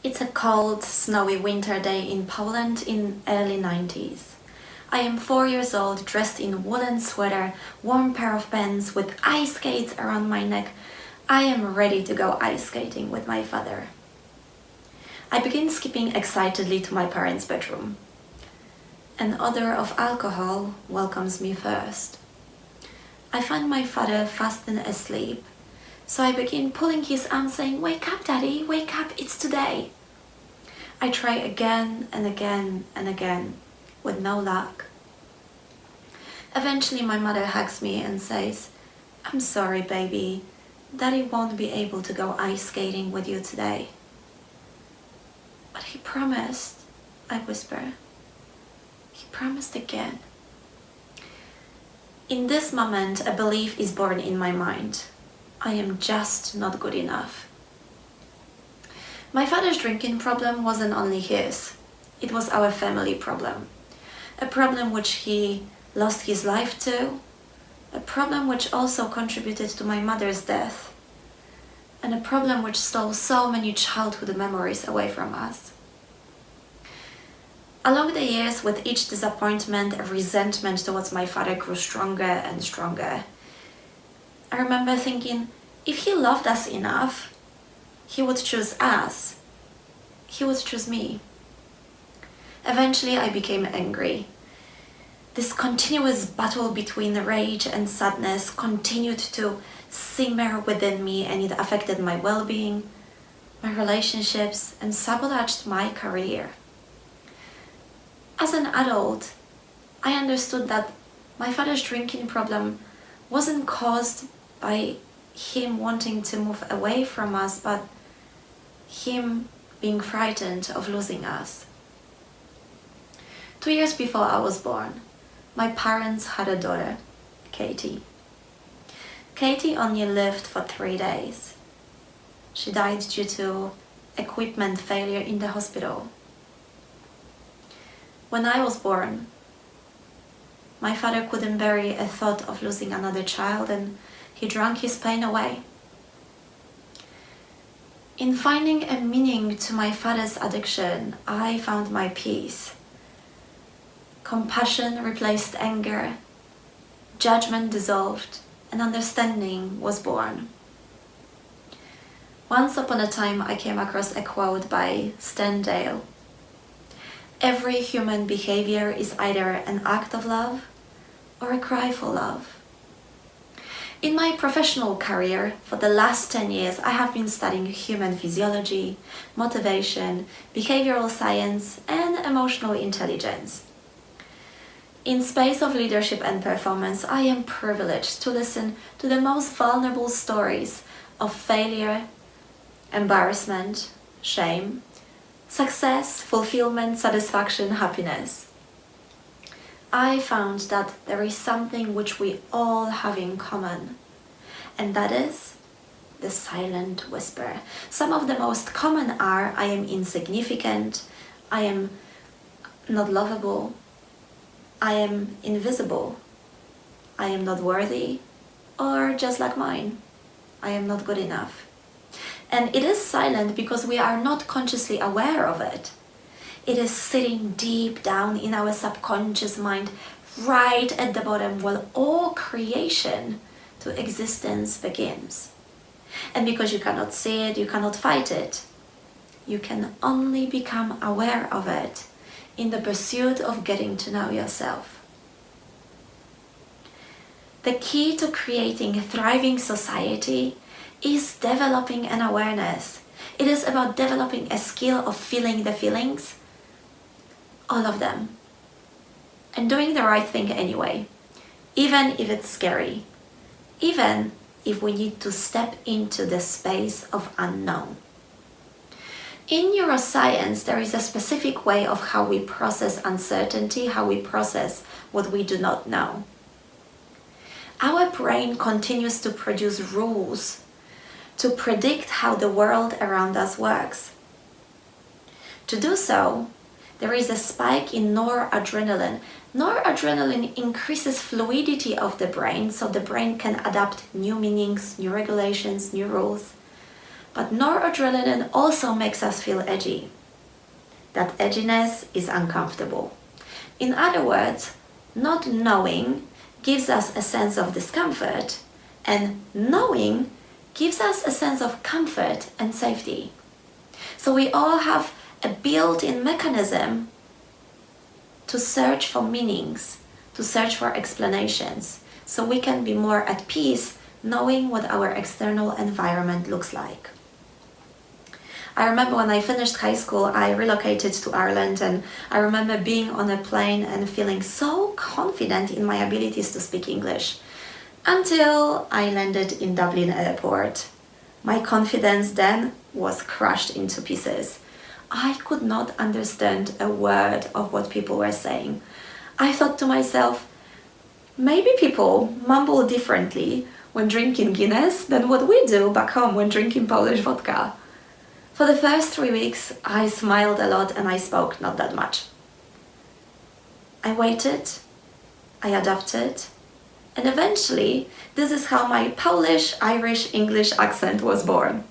It's a cold, snowy winter day in Poland in early 90s. I am 4 years old, dressed in woolen sweater, warm pair of pants with ice skates around my neck. I am ready to go ice skating with my father. I begin skipping excitedly to my parents' bedroom. An odor of alcohol welcomes me first. I find my father fast and asleep, so I begin pulling his arm saying, "Wake up, Daddy, wake up, it's today." I try again and again and again, with no luck. Eventually my mother hugs me and says, "I'm sorry, baby, Daddy won't be able to go ice skating with you today." "But he promised," I whisper. "He promised again." In this moment, a belief is born in my mind. I am just not good enough. My father's drinking problem wasn't only his. It was our family problem. A problem which he lost his life to. A problem which also contributed to my mother's death. And a problem which stole so many childhood memories away from us. Along the years, with each disappointment, a resentment towards my father grew stronger and stronger. I remember thinking, if he loved us enough, he would choose us. He would choose me. Eventually, I became angry. This continuous battle between rage and sadness continued to simmer within me, and it affected my well-being, my relationships, and sabotaged my career. As an adult, I understood that my father's drinking problem wasn't caused by him wanting to move away from us, but him being frightened of losing us. 2 years before I was born, my parents had a daughter, Katie. Katie only lived for 3 days. She died due to equipment failure in the hospital. When I was born, my father couldn't bear a thought of losing another child, and he drank his pain away. In finding a meaning to my father's addiction, I found my peace. Compassion replaced anger, judgment dissolved, and understanding was born. Once upon a time, I came across a quote by Stendhal. "Every human behavior is either an act of love or a cry for love." In my professional career, for the last 10 years, I have been studying human physiology, motivation, behavioral science, and emotional intelligence. In space of leadership and performance, I am privileged to listen to the most vulnerable stories of failure, embarrassment, shame, success, fulfillment, satisfaction, happiness. I found that there is something which we all have in common, and that is the silent whisper. Some of the most common are: I am insignificant, I am not lovable, I am invisible, I am not worthy, or just like mine, I am not good enough. And it is silent because we are not consciously aware of it. It is sitting deep down in our subconscious mind, right at the bottom where all creation to existence begins. And because you cannot see it, you cannot fight it. You can only become aware of it in the pursuit of getting to know yourself. The key to creating a thriving society is developing an awareness. It is about developing a skill of feeling the feelings, all of them, and doing the right thing anyway, even if it's scary, even if we need to step into the space of unknown. In neuroscience, there is a specific way of how we process uncertainty, how we process what we do not know. Our brain continues to produce rules to predict how the world around us works. To do so, there is a spike in noradrenaline. Noradrenaline increases fluidity of the brain, so the brain can adapt new meanings, new regulations, new rules. But noradrenaline also makes us feel edgy. That edginess is uncomfortable. In other words, not knowing gives us a sense of discomfort, and knowing gives us a sense of comfort and safety. So we all have a built-in mechanism to search for meanings, to search for explanations, so we can be more at peace knowing what our external environment looks like. I remember when I finished high school, I relocated to Ireland, and I remember being on a plane and feeling so confident in my abilities to speak English. Until I landed in Dublin airport. My confidence then was crushed into pieces. I could not understand a word of what people were saying. I thought to myself, maybe people mumble differently when drinking Guinness than what we do back home when drinking Polish vodka. For the first 3 weeks, I smiled a lot and I spoke not that much. I waited, I adapted, and eventually, this is how my Polish, Irish, English accent was born.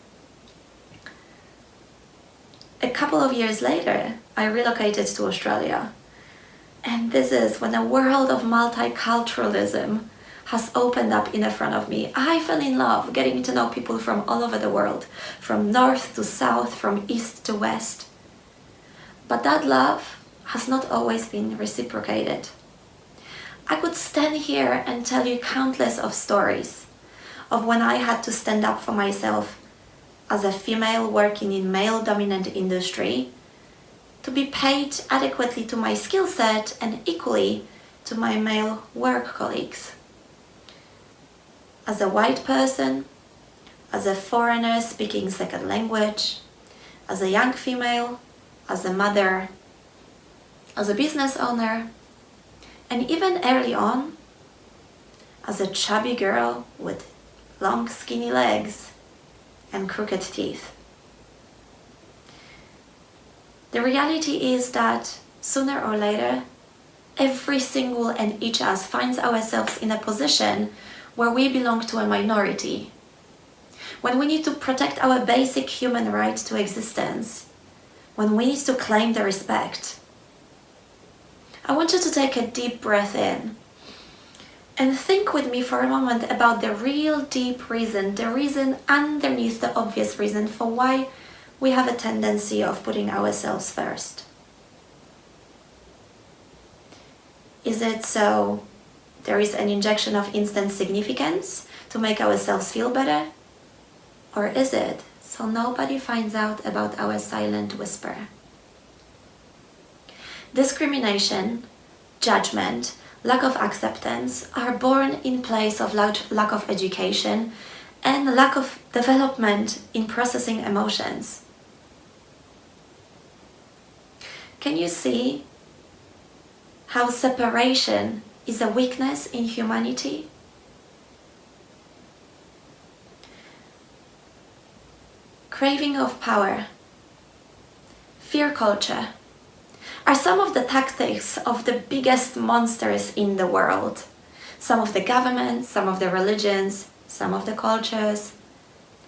A couple of years later, I relocated to Australia. And this is when a world of multiculturalism has opened up in front of me. I fell in love getting to know people from all over the world, from north to south, from east to west. But that love has not always been reciprocated. I could stand here and tell you countless of stories of when I had to stand up for myself as a female working in male-dominant industry, to be paid adequately to my skill set and equally to my male work colleagues. As a white person, as a foreigner speaking second language, as a young female, as a mother, as a business owner, and even early on, as a chubby girl with long skinny legs and crooked teeth. The reality is that sooner or later, every single and each of us finds ourselves in a position where we belong to a minority, when we need to protect our basic human right to existence, when we need to claim the respect. I want you to take a deep breath in and think with me for a moment about the real deep reason, the reason underneath the obvious reason for why we have a tendency of putting ourselves first. Is it so there is an injection of instant significance to make ourselves feel better? Or is it so nobody finds out about our silent whisper? Discrimination, judgment, lack of acceptance are born in place of lack of education and lack of development in processing emotions. Can you see how separation is a weakness in humanity? Craving of power, fear culture, are some of the tactics of the biggest monsters in the world. Some of the governments, some of the religions, some of the cultures,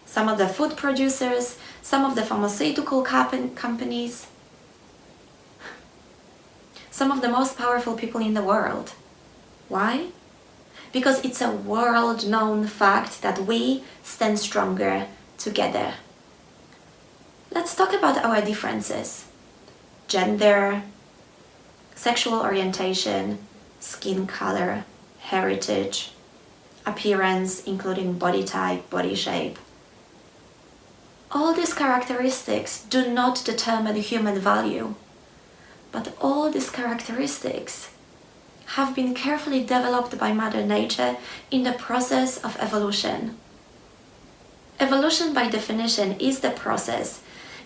some of the food producers, some of the pharmaceutical companies, some of the most powerful people in the world. Why? Because it's a world-known fact that we stand stronger together. Let's talk about our differences. Gender, sexual orientation, skin color, heritage, appearance, including body type, body shape. All these characteristics do not determine human value, but all these characteristics have been carefully developed by Mother Nature in the process of evolution. Evolution, by definition, is the process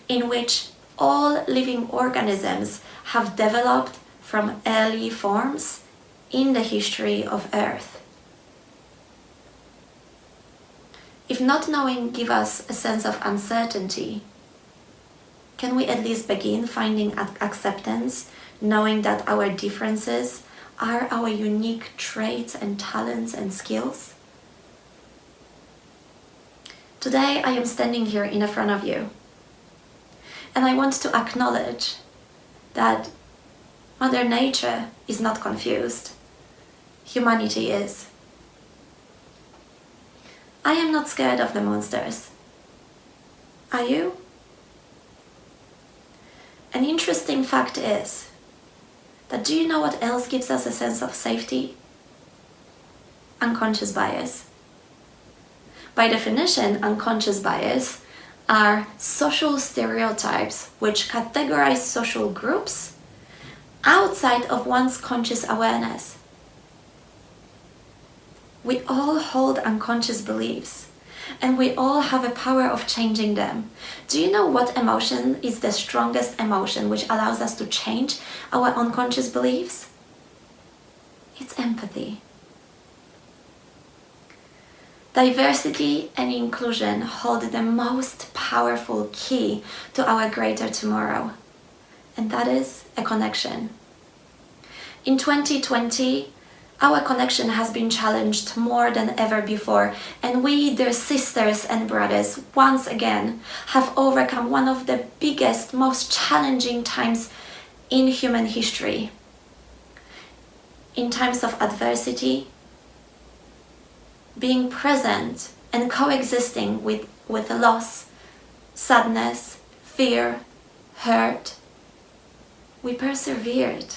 in which all living organisms have developed from early forms in the history of Earth. If not knowing gives us a sense of uncertainty, can we at least begin finding acceptance, knowing that our differences are our unique traits and talents and skills? Today I am standing here in front of you, and I want to acknowledge that Mother Nature is not confused. Humanity is. I am not scared of the monsters. Are you? An interesting fact is that do you know what else gives us a sense of safety? Unconscious bias. By definition, unconscious bias are social stereotypes which categorize social groups outside of one's conscious awareness. We all hold unconscious beliefs, and we all have a power of changing them. Do you know what emotion is the strongest emotion which allows us to change our unconscious beliefs? It's empathy. Diversity and inclusion hold the most powerful key to our greater tomorrow, and that is a connection. In 2020, our connection has been challenged more than ever before, and we, dear sisters and brothers, once again have overcome one of the biggest, most challenging times in human history. In times of adversity, being present and coexisting with loss, sadness, fear, hurt, we persevered.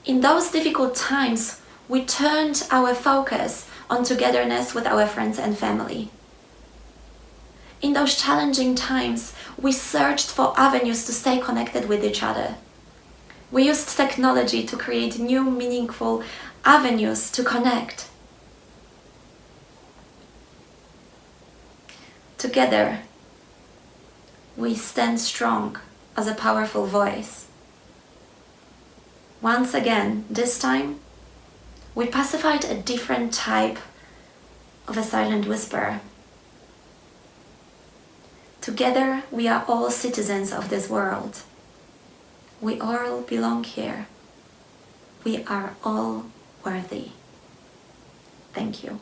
In those difficult times, we turned our focus on togetherness with our friends and family. In those challenging times, we searched for avenues to stay connected with each other. We used technology to create new, meaningful avenues to connect. Together, we stand strong as a powerful voice. Once again, this time, we pacified a different type of a silent whisper. Together, we are all citizens of this world. We all belong here. We are all worthy. Thank you.